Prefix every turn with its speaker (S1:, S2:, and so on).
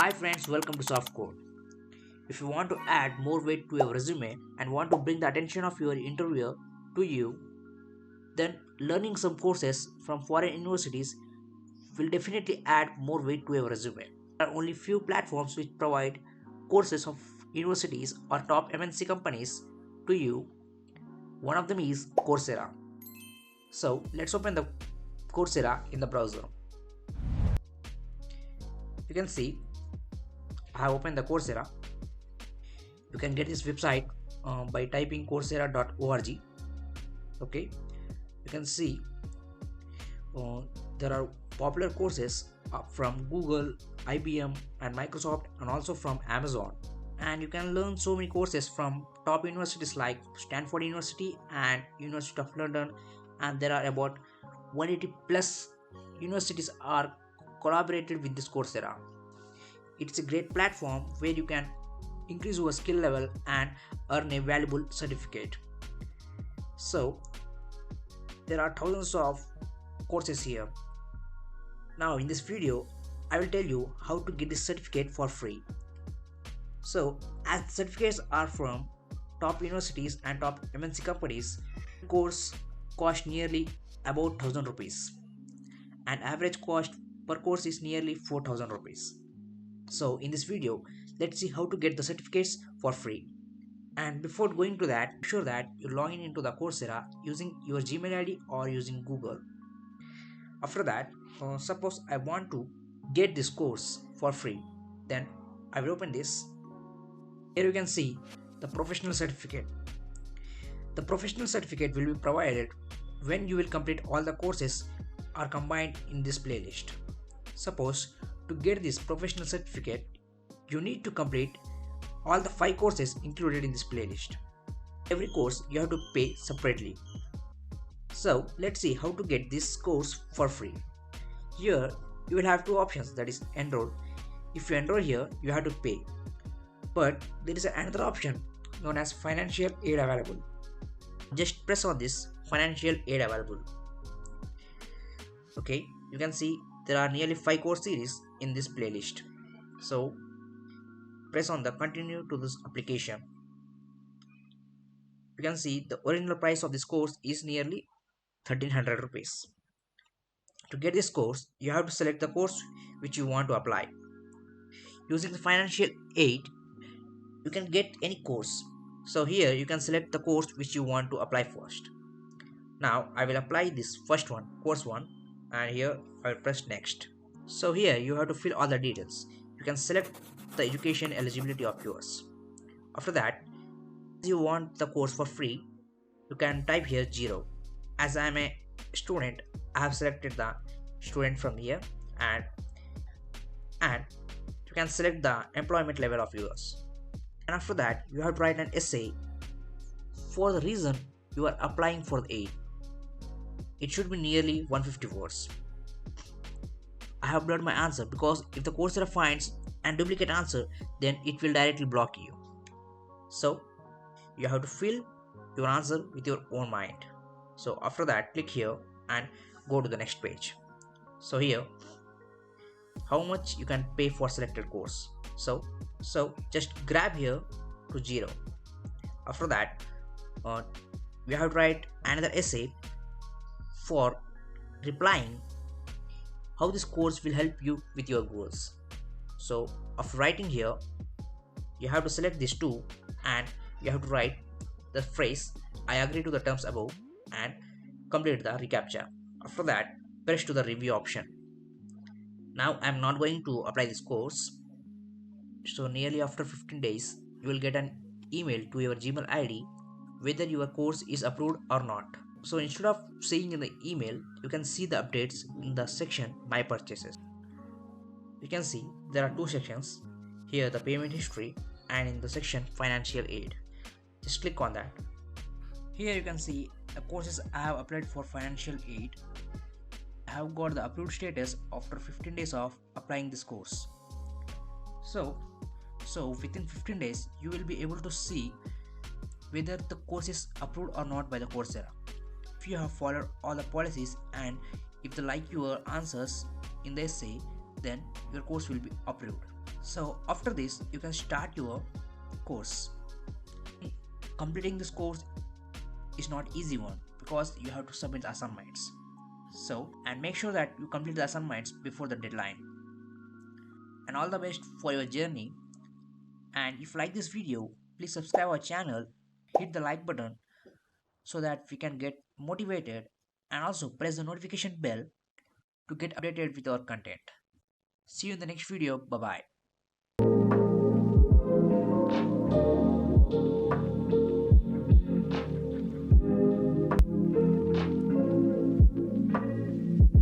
S1: Hi friends, welcome to Softcode. If you want to add more weight to your resume and want to bring the attention of your interviewer to you, then learning some courses from foreign universities will definitely add more weight to your resume. There are only few platforms which provide courses of universities or top MNC companies to you. One of them is Coursera. So let's open the Coursera in the browser. You can see I have opened the Coursera. You can get this website by typing coursera.org. Okay, you can see uh, there are popular courses from Google, IBM and Microsoft, and also from Amazon. And you can learn so many courses from top universities like Stanford University and University of London, and there are about 180 plus universities are collaborated with this Coursera. It's a great platform where you can increase your skill level and earn a valuable certificate. So there are thousands of courses here. Now in this video I will tell you how to get this certificate for free. So as certificates are from top universities and top MNC companies, the course cost nearly about 1000 rupees and average cost per course is nearly 4000 rupees. So in this video let's see how to get the certificates for free. And before going to that, make sure that you log in into the Coursera using your Gmail ID or using Google. After that, suppose I want to get this course for free, then I will open this. Here you can see the professional certificate. The professional certificate will be provided when you will complete all the courses are combined in this playlist. Suppose to get this professional certificate, you need to complete all the 5 courses included in this playlist. Every course you have to pay separately. So let's see how to get this course for free. Here you will have two options, that is enroll. If you enroll here you have to pay. But there is another option known as financial aid available. Just press on this financial aid available. Okay, you can see there are nearly 5 course series in this playlist. So press on the continue to this application. You can see the original price of this course is nearly 1300 rupees. To get this course, you have to select the course which you want to apply. Using the financial aid, you can get any course. So here you can select the course which you want to apply first. Now I will apply this first one, course 1, and here I will press next. So here you have to fill all the details. You can select the education eligibility of yours. After that, if you want the course for free, you can type here 0. As I am a student, I have selected the student from here, and you can select the employment level of yours. And after that you have to write an essay for the reason you are applying for the aid. It should be nearly 150 words. I have blurred my answer because if the Coursera finds and duplicate answer, then it will directly block you. So you have to fill your answer with your own mind. So after that, click here and go to the next page. So here, how much you can pay for selected course. So just grab here to 0. After that, we have to write another essay for replying how this course will help you with your goals. So after writing here, you have to select these two and you have to write the phrase I agree to the terms above and complete the reCAPTCHA. After that, press to the review option. Now I am not going to apply this course. So nearly after 15 days, you will get an email to your Gmail ID whether your course is approved or not. So instead of seeing in the email, you can see the updates in the section My Purchases. You can see there are two sections. Here the payment history and in the section Financial Aid. Just click on that. Here you can see the courses I have applied for financial aid. I have got the approved status after 15 days of applying this course. So within 15 days you will be able to see whether the course is approved or not by the Coursera. If you have followed all the policies and if they like your answers in the essay, then your course will be approved. So after this, you can start your course. Completing this course is not easy one because you have to submit assignments. So, and make sure that you complete the assignments before the deadline. And all the best for your journey. And if you like this video, please subscribe our channel, hit the like button so that we can get motivated, and also press the notification bell to get updated with our content. See you in the next video. Bye bye.